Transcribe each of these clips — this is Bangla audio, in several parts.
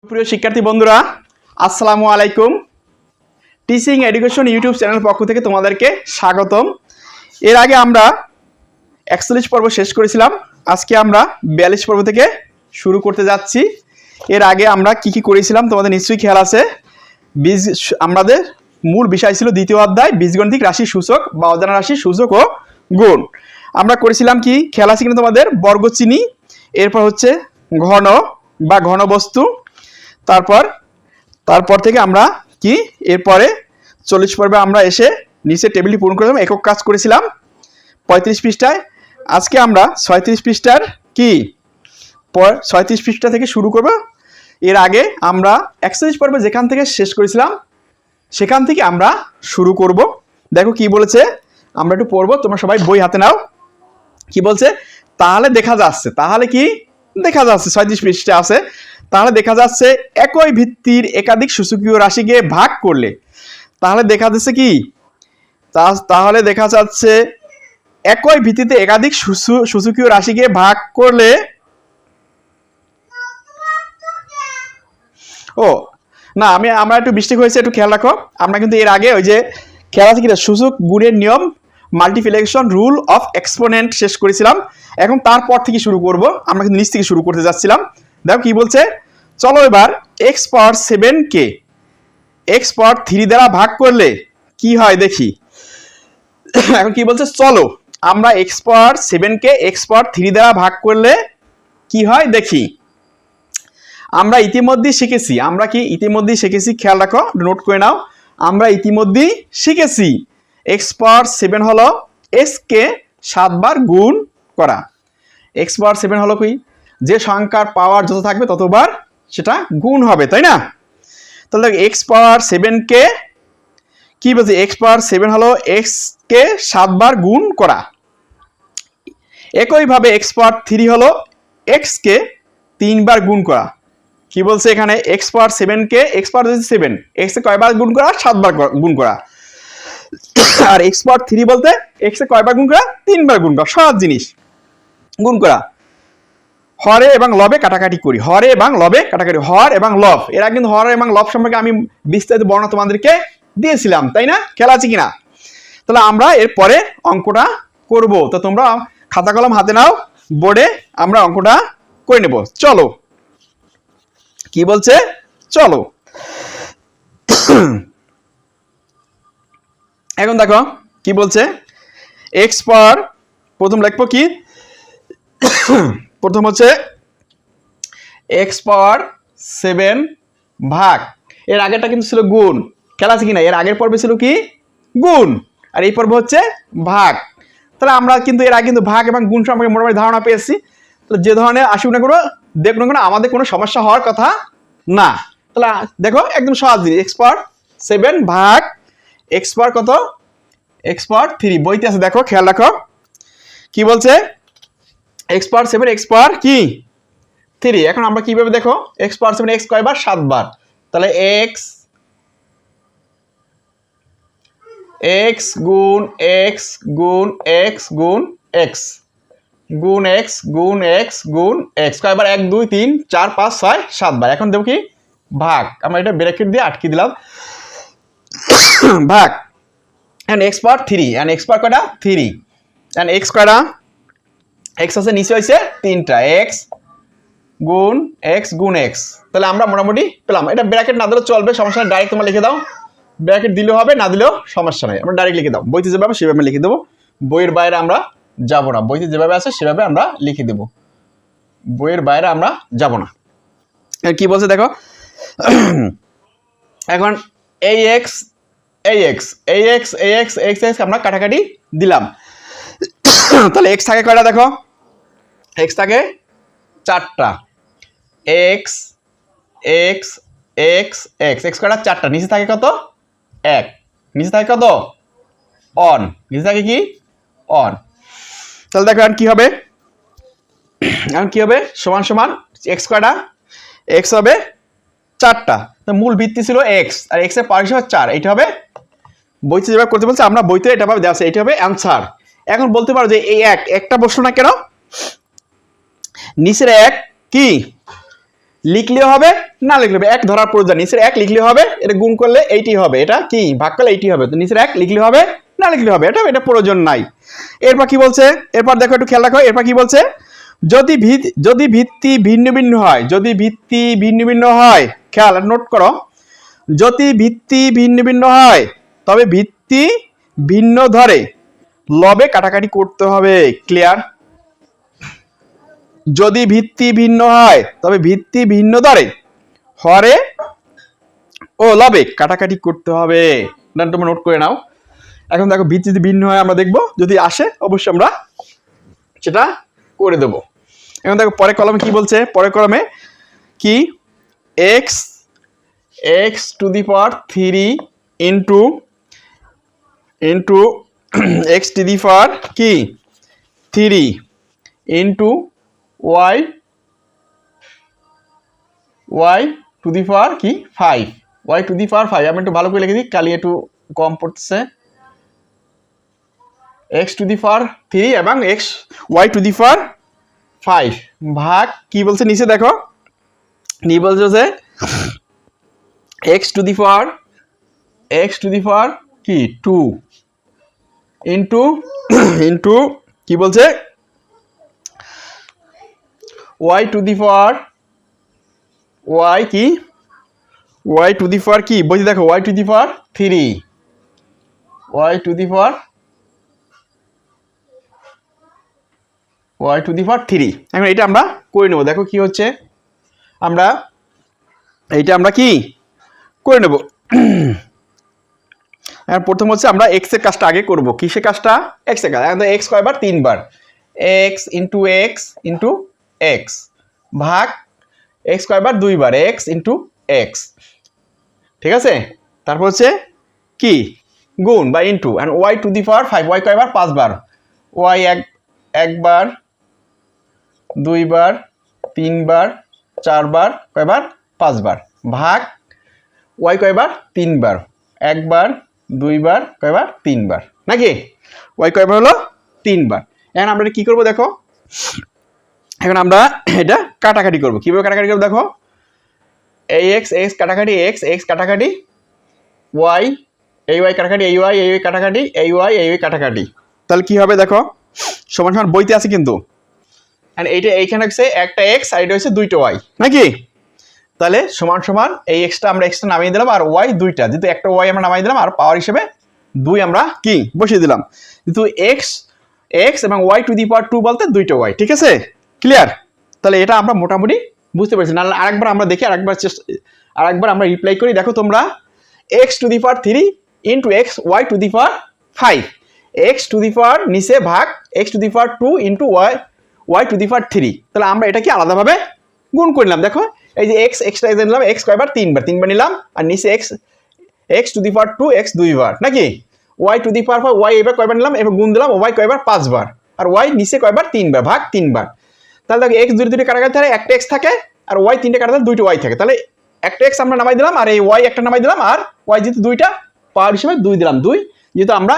প্রিয় শিক্ষার্থী বন্ধুরা, আসসালামু আলাইকুম। টিচিং এডুকেশন ইউটিউব চ্যানেল পক্ষ থেকে তোমাদেরকে স্বাগতম। এর আগে আমরা 41 পর্ব শেষ করেছিলাম। আজকে আমরা 42 পর্ব থেকে শুরু করতে যাচ্ছি। এর আগে আমরা কি কি করেছিলাম তোমাদের নিশ্চয়ই খেয়াল আছে। আমাদের মূল বিষয় ছিল দ্বিতীয় অধ্যায় বীজগণিতিক রাশি সূচক বা অজানা রাশি সূচক ও গুণ। আমরা করেছিলাম কি, খেয়াল আছে কিনা তোমাদের, বর্গচিহ্ন, এরপর হচ্ছে ঘন বা ঘনবস্তু, তারপর থেকে আমরা কি এরপরে 40 পর্বে আমরা এসে নিচে টেবিলটি পূরণ করেছিলাম, একক কাজ করেছিলাম 35 পৃষ্ঠায়। আজকে আমরা 36 পৃষ্ঠার কি 36 পৃষ্ঠা থেকে শুরু করব। এর আগে আমরা 41 পর্বে যেখান থেকে শেষ করেছিলাম সেখান থেকে আমরা শুরু করব। দেখো কি বলেছে, আমরা একটু পড়বো, তোমরা সবাই বই হাতে নাও। কি বলছে, তাহলে দেখা যাচ্ছে, তাহলে কি দেখা যাচ্ছে 36 পৃষ্ঠা আছে। তাহলে দেখা যাচ্ছে একই ভিত্তির একাধিক সূচকীয় রাশিকে ভাগ করলে, তাহলে দেখা যাচ্ছে কি, তাহলে দেখা যাচ্ছে একই ভিত্তিতে একাধিক সূচকীয় রাশিকে ভাগ করলে, ও না আমরা একটু মিস্টেক হয়েছে, একটু খেয়াল রাখো। আমরা কিন্তু এর আগে ওই যে খেয়াল আছে কিনা সূচক গুণের নিয়ম মাল্টিপ্লিকেশন রুল অফ এক্সপোনেন্ট শেষ করেছিলাম। এখন তারপর থেকে শুরু করব, আমরা কিন্তু নিচ থেকে শুরু করতে যাচ্ছিলাম। দেখো কি বলছে, চলো এবার এক্স পাওয়ার 7 কে এক্স পাওয়ার 3 দ্বারা ভাগ করলে কি হয় দেখি। এখন কি বলছে, চলো আমরা এক্স পাওয়ার 7 কে এক্স পাওয়ার 3 দ্বারা ভাগ করলে কি হয় দেখি। আমরা ইতিমধ্যেই শিখেছি, আমরা কি ইতিমধ্যেই শিখেছি, খেয়াল রাখো, নোট করে নাও। আমরা ইতিমধ্যেই শিখেছি এক্স পাওয়ার 7 হলো এক্স কে 7 বার গুণ করা। এক্স পাওয়ার 7 হলো কি, যে সংখ্যার পাওয়ার যত থাকবে ততবার সেটা গুণ হবে, তাই না? তাহলে এক্স পাওয়ার 7 কে কি বলছে, এক্স পাওয়ার 7 হলো এক্স কে 7 বার গুণ করা। একইভাবে এক্স পাওয়ার 3 হলো এক্স কে 3 বার গুণ করা। কি বলছে এখানে, এক্স পাওয়ার 7 কে এক্স পাওয়ার 7 এক্স এ কয়বার গুণ করা, 7 বার গুণ করা। আর এক্স পাওয়ার 3 বলতে এক্স এ কয়বার গুণ করা, 3 বার গুণ করা। সহজ জিনিস, গুণ করা। হরে এবং লবে কাটাকাটি করি, হরে এবং লবে কাটাকাটি, হর এবং লব। এরা কিন্তু হর এবং লব সম্পর্কে আমি বিস্তারিত বর্ণনা তোমাদেরকে দিয়েছিলাম, তাই না? খেলা আছে কিনা? তাহলে আমরা এরপরে অঙ্কটা করব। তো তোমরা খাতা কলম হাতে নাও, বোর্ডে আমরা অঙ্কটা করে নেব। চলো কি বলছে, চলো। এখন দেখো কি বলছে, এক্স পাওয়ার, প্রথম লিখবো কি, প্রথম হচ্ছে এক্স পাওয়ার 7 ভাগ, এর আগেরটা কিন্তু ছিল গুণ, খেলা আছে কিনা? এর আগের পর্বে ছিল কি, গুণ, আর এই পর্ব হচ্ছে ভাগ। তাহলে আমরা কিন্তু এর আগে কিন্তু ভাগ এবং গুণ সম্পর্কে মোটামুটি ধারণা পেয়েছি। তো যে ধরনের আসুক না কোনো, দেখুন না কোনো, আমাদের কোনো সমস্যা হওয়ার কথা না। তাহলে দেখো একদম সহজ জিনিস, এক্স পাওয়ার 7 ভাগ এক্স পাওয়ার কত, এক্স পাওয়ার 3, বইতে আছে, দেখো খেয়াল রাখো কি বলছে, এক্স পাওয়ার 7 এক্স পাওয়ার কি 3। এখন আমরা কিভাবে দেখো, এক্স পাওয়ার 7 এক্স কয়বার, 7 বার। তাহলে এক্স এক্স গুণ এক্স গুণ এক্স গুণ এক্স গুণ এক্স গুণ এক্স গুণ এক্স কয়বার, 1 2 3 4 5 6 7 বার। এখন দেখো কি, ভাগ, আমরা এটা ব্র্যাকেট দিয়ে আটকে দিলাম, ভাগ। And X power 3 and X power কয়টা, 3, এন্ড এক্স কয়টা, এক্স আছে নিচে হয়েছে 3টা, এক্স গুণ এক্স গুণ এক্স। তাহলে আমরা মোটামুটি পেলাম। এটা ব্র্যাকেট না দিলেও চলবে, সমস্যা নেই, ডাইরেক্ট তোমরা লিখে দাও। ব্র্যাকেট দিলেও হবে, না দিলেও সমস্যা নেই, আমরা ডাইরেক্ট লিখে দাও। বইতে যেভাবে সেভাবে লিখে দেবো, বইয়ের বাইরে আমরা যাব না। বইতে যেভাবে আছে সেভাবে আমরা লিখে দেব, বইয়ের বাইরে আমরা যাব না। কি বলছে দেখো, এখন এই এক্স এই এক্স এই এক্স এই এক্স এক্স এক্স আমরা কাটাকাটি দিলাম। তাহলে এক্স থাকে কয়টা, দেখো এক্স থাকে 4টা, x x x x x কয়টা, 4টা, নিচে থাকে কত, 1, নিচে থাকে কত, অন, নিচে থাকে কি, অন। তাহলে দেখো এখন কি হবে, এখন কি হবে, সমান সমান এক্স কয়টা, এক্স হবে 4টা। মূল ভিত্তি ছিল এক্স, আর এক্স এর পাওয়ার হিসেবে 4, এইটা হবে বইতে যেভাবে করতে বলছে, আমরা বইতে এটা ভাবে দেওয়া আছে, এটা হবে অ্যান্সার। এখন বলতে পারো যে এই একটা বসলো না কেন, নিচের 1 কি লিখলেও হবে না লিখলে হবে, এক ধরার প্রয়োজন, নিচের এক লিখলে হবে, এটা গুণ করলে এইটি হবে, এটা কি ভাগ করলে এইটি হবে, তো নিচের এক লিখলে হবে না লিখলে হবে, এটা প্রয়োজন নাই। এরপর কি বলছে, এরপর দেখো একটু খেয়াল রাখো, এরপর কি বলছে, যদি ভিত্তি ভিন্ন ভিন্ন হয়, যদি ভিত্তি ভিন্ন ভিন্ন হয়, খেয়াল নোট করো, যদি ভিত্তি ভিন্ন ভিন্ন হয় তবে ভিত্তি ভিন্ন ধরে লবে কাটাকাটি করতে হবে। ক্লিয়ার? যদি ভিত্তি ভিন্ন হয় তবে ভিত্তি ভিন্ন ধরে হরে ও লবে কাটাকাটি করতে হবে। তোমরা নোট করে নাও। এখন দেখো ভিত্তি যদি ভিন্ন হয় আমরা দেখবো, যদি আসে অবশ্যই আমরা সেটা করে দেব। এখন দেখো পরের কলমে কি বলছে, পরের কলমে কি X to the power 3 into X to the power কি 3 into Y to the power কি 5, ওয়াই টু দি পাওয়ার 5। আমি একটু ভালো করে লিখে দিই, কালি একটু কম পড়তেছে। এক্স টু দি পাওয়ার 3 এবং x Y to the power 5 ভাগ কি বলছে নিচে দেখো, নিচে বলছে যে এক্স টু দি পাওয়ার কি 2 ইন্টু কি বলছে ওয়াই টু দি পাওয়ার কি বলছে দেখো Y to the power 3, Y to the power 3। এখন এটা আমরা করে নেব, দেখো কি হচ্ছে, আমরা এইটা আমরা কি করে নেব। প্রথম হচ্ছে আমরা এক্স এর কাজটা আগে করব, কিসের কাজটা, এক্স এর কাজ। এখন এক্স কয়বার, 3 বার, এক্স ইন্টু এক্স ভাগ এক্স কয়বার, 2 বার, এক্স ইন্টু এক্স। ঠিক আছে, তারপর হচ্ছে কি গুণ বা into, and y to the power 5, y কয়বার, 5 বার, ওয়াই একবার, 2 বার, 3 বার, 4 বার, কয়বার, 5 বার, ভাগ ওয়াই কয়বার, 3 বার, একবার, 2 বার, কয়বার, 3 বার, নাকি ওয়াই কয়বার হলো 3 বার। এখন আমরা কি করব দেখো, এখন আমরা এটা কাটাকাটি করব। কিভাবে কাটাকাটি করব দেখো, এই এক্স কাটাকাটি এক্স কাটাকাটি ওয়াই, এই ওয়াই কাটাকাটি এই ওয়াই কাটাকাটি এই ওয়াই কাটাকাটি, তাহলে কি হবে দেখো, সমান সমান বইতে আছে কিন্তু, আর এইটা এইখানে হচ্ছে একটা এক্স আর এটা হচ্ছে 2টা ওয়াই, নাকি? তাহলে সমান সমান এই এক্সটা আমরা এক্সটা নামিয়ে দিলাম আর ওয়াই 2টা, যেহেতু একটা ওয়াই আমরা নামিয়ে দিলাম আর পাওয়ার হিসেবে 2 আমরা কি বসিয়ে দিলাম, কিন্তু এক্স এবং ওয়াই টু দি পাওয়ার 2 বলতে 2টা ওয়াই। ঠিক আছে, ক্লিয়ার? তাহলে এটা আমরা মোটামুটি বুঝতে পেরেছি। নাহলে আরেকবার আমরা দেখি, আরেকবার আমরা রিপ্লাই করি। দেখো তোমরা X to the power 3 into X Y to the power 5, X to the power নিচে ভাগ X to the power 2 into Y to the power 3। তাহলে আমরা এটা কি আলাদাভাবে গুণ করলাম। দেখো এই যে এক্সটা নিলাম, এক্স কয়বার, 3 বার নিলাম, আর নিচে x to the power 2 x 2 বার, নাকি? Y to the power 5, y এবার কয়বার নিলাম, এবার গুণ দিলাম, ওয়াই কয়বার, 5 বার, আর ওয়াই নিচে কয়বার, 3 বার, ভাগ 3 বার। তাহলে দেখো এক্স দুটো কাটাকাটি থাকে, একটা এক্স থাকে, আর ওয়াই 3টে কাটাতে 2টা ওয়াই থাকে, তাহলে একটা এক্স আমরা নামাই দিলাম আর এই ওয়াই একটা নামাই দিলাম, আর ওয়াই যেহেতু 2টা পাওয়ার হিসেবে 2 দিলাম, 2 যেহেতু আমরা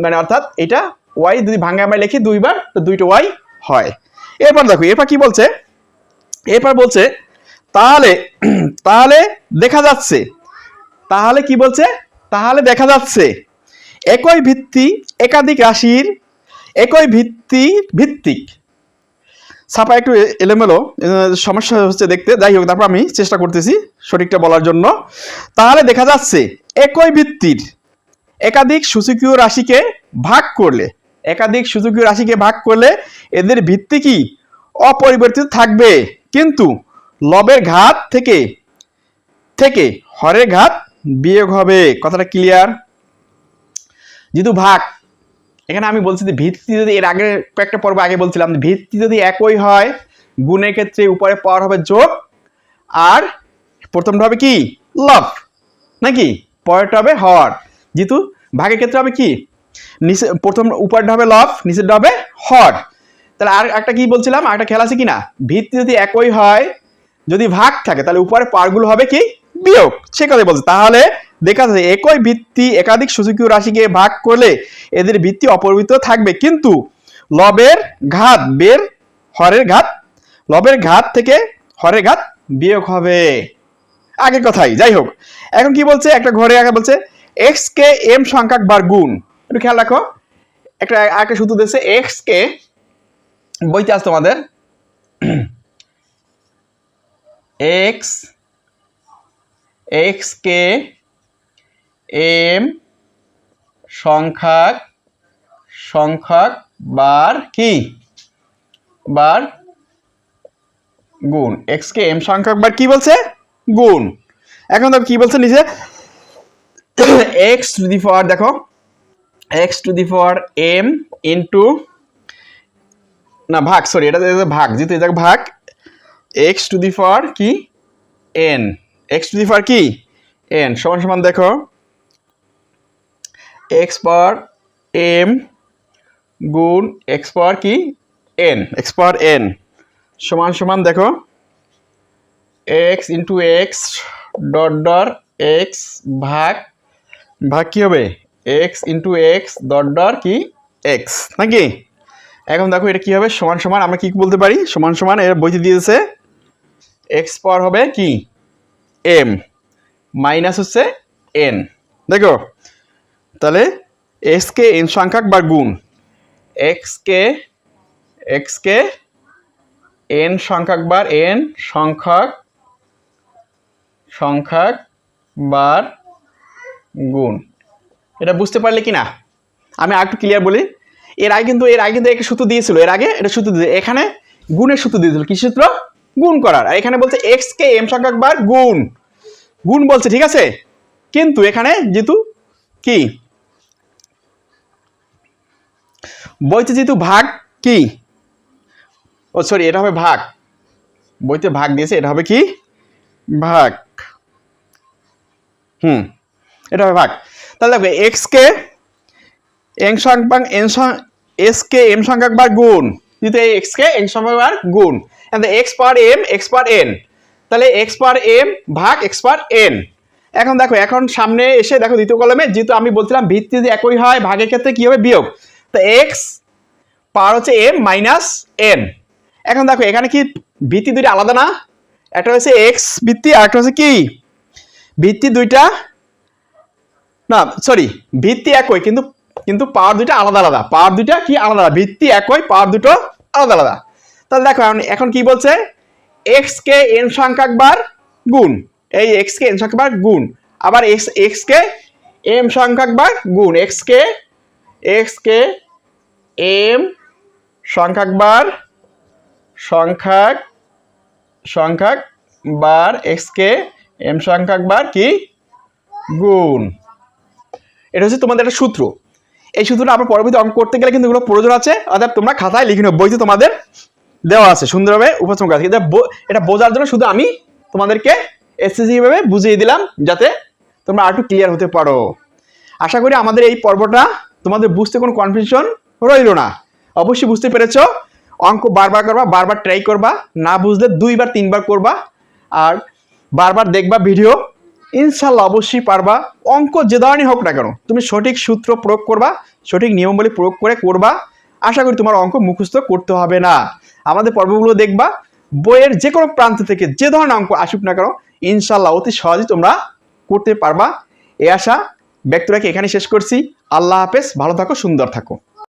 মানে অর্থাৎ এটা ওয়াই যদি ভাঙে আমরা লিখি 2 বার, তো 2টা ওয়াই হয়। এরপর দেখো এরপর কি বলছে, এরপর বলছে তাহলে দেখা যাচ্ছে, তাহলে কি বলছে, তাহলে দেখা যাচ্ছে একই ভিত্তি একাধিক রাশির একই ভিত্তিক ছাপা একটু এলোমেলো সমস্যা হচ্ছে দেখতে, যাই হোক তারপর আমি চেষ্টা করতেছি সঠিকটা বলার জন্য। তাহলে দেখা যাচ্ছে একই ভিত্তির একাধিক সূচকীয় রাশিকে ভাগ করলে এদের ভিত্তি কি অপরিবর্তিত থাকবে, কিন্তু লবের ঘাত থেকে হরের ঘাত বিয়োগ হবে। কথাটা ক্লিয়ার? যেহেতু ভাগ, এখানে আমি বলছি যে ভিত্তি যদি এর আগে কয়েকটা পর্ব আগে বলছিলাম, ভিত্তি যদি একই হয় গুণের ক্ষেত্রে উপরে পাওয়ার হবে যোগ, আর প্রথমটা হবে কি লব, নাকি? পরেরটা হবে হর। যেহেতু ভাগের ক্ষেত্রে হবে কি নিচে প্রথম উপরটা হবে লব, নিচেরটা হবে হর। তাহলে আর একটা কি বলছিলাম, আর একটা খেলা আছে কিনা, ভিত্তি যদি একই হয় যদি ভাগ থাকে তাহলে উপরে পাওয়ারগুলো হবে কি বিয়োগ, সে কথা বলছে। তাহলে দেখা যাচ্ছে একই ভিত্তি একাধিক সূচকীয় রাশিকে ভাগ করলে এদের ভিত্তি অপরিবর্তিত থাকবে, কিন্তু লবের ঘাত থেকে হরের ঘাত বিয়োগ হবে। আগের কথাই, যাই হোক। এখন কি বলছে, একটা ঘরে আগে বলছে এক্স কে এম সংখ্যক বার গুণ। একটু খেয়াল রাখো, একটা সূত্র দিয়েছে এক্স কে, বইতে আছে তোমাদের, এক্স এক্স কে এম সংখ্যক বার কি, বার গুণ। এক্স কে এম সংখ্যক বার কি বলছে, গুণ। এখন দেখো কি বলছে নিচে, এক্স টু দি পাওয়ার, দেখো x to the power m into, না ভাগ, সরি এটা ভাগ, যেহেতু এটা ভাগ, এক্স টু দি পাওয়ার কি N, x to the power কি এন সমান সমান দেখো এক্স পাওয়ার এম গুণ এক্স পাওয়ার কি এন, এক্স পাওয়ার এন সমান সমান দেখো x into x dot dot x ভাগ ভাগ কি হবে x into x dot dot কি এক্স, নাকি? এখন দেখো এটা কি হবে, সমান সমান আমরা কি বলতে পারি, সমান সমান এর বইতে দিয়েছে এক্স পাওয়ার হবে কি এম মাইনাস হচ্ছে এন। দেখো তাহলে এক্স কে এন সংখ্যক বার গুণ, এক্স কে এন সংখ্যক বার এন সংখ্যক বার গুণ। এটা বুঝতে পারলে কি না? আমি আর একটু ক্লিয়ার বলি, এর আগে কিন্তু একটা সূত্র দিয়েছিল, এর আগে এটা সূত্র দিয়ে এখানে গুণের সূত্র দিয়েছিল, কি সূত্র, গুণ করার। আর এখানে বলছে এক্স কে এম সংখ্যক বার গুণ, গুণ বলছে, ঠিক আছে। কিন্তু এখানে যেহেতু কি বইতে যেহেতু ভাগ কি, ও সরি এটা হবে ভাগ, বইতে ভাগ দিয়েছে, এটা হবে কি ভাগ, এটা হবে ভাগ। তাহলে দেখবে এক্স কে এন সংখ্যক এস কে এম সংখ্যক বার গুণ, যেহেতু এক্স কে এন সংখ্যক বার গুণ, এক্স পাওয়ার এন, তাহলে এক্স পাওয়ার এম ভাগ এক্স পাওয়ার এন। এখন দেখো, এখন সামনে এসে দেখো দ্বিতীয় কলমে, যেহেতু আমি বলছিলাম ভিত্তি যদি একই হয় ভাগের ক্ষেত্রে কি হবে বিয়োগ, তো এক্স পাওয়ার হচ্ছে এম মাইনাস এন। এখন দেখো এখানে কি ভিত্তি দুইটা আলাদা না, একটা হচ্ছে এক্স ভিত্তি আর একটা হচ্ছে কি ভিত্তি দুইটা, না সরি ভিত্তি একই কিন্তু পাওয়ার দুইটা আলাদা আলাদা, পাওয়ার দুইটা কি আলাদা আলাদা, ভিত্তি একই পাওয়ার দুটো আলাদা আলাদা। তাহলে দেখো এখন কি বলছে এক্স কে এন সংখ্যক বার গুণ, এই এক্স কে এন সংখ্যক বার গুণ, আবার এক্স কে এম সংখ্যক বার গুণ, এক্স কে এম সংখ্যক বার এক্স কে এম সংখ্যক বার কি গুণ। এটা হচ্ছে তোমাদের একটা সূত্র, এই সূত্রটা আমরা পরবর্তী অঙ্ক করতে গেলে কিন্তু এগুলো প্রয়োজন আছে, অর্থাৎ তোমরা খাতায় লিখে নেবে, বইতে তোমাদের দেওয়া আছে সুন্দরভাবে উপস্থাপন করা আছে। এটা বোঝার জন্য শুধু আমি তোমাদেরকে এসএসসি ভাবে বুঝিয়ে দিলাম, যাতে তোমরা আরেকটু ক্লিয়ার হতে পারো। আশা করি আমাদের এই পর্বটা তোমাদের বুঝতে কোনো কনফিউশন রইল না, অবশ্যই বুঝতে পেরেছ। অঙ্ক বারবার করবা, বারবার ট্রাই করবা, না বুঝলে 2বার 3বার করবা, আর বারবার দেখবা ভিডিও, ইনশাল্লাহ অবশ্যই পারবা। অঙ্ক যে ধরনের হোক না কেন তুমি সঠিক সূত্র প্রয়োগ করবা, সঠিক নিয়মাবলী প্রয়োগ করে করবা, আশা করি তোমার অঙ্ক মুখস্থ করতে হবে না। আমাদের পর্বগুলো দেখবা, বইয়ের যে কোনো প্রান্ত থেকে যে ধরনের অঙ্ক আসুক না কেন ইনশাল্লাহ অতি সহজেই তোমরা করতে পারবা। এই আশা ব্যক্ত রেখে এখানে শেষ করছি। আল্লাহ হাফেজ, ভালো থাকো, সুন্দর থাকো।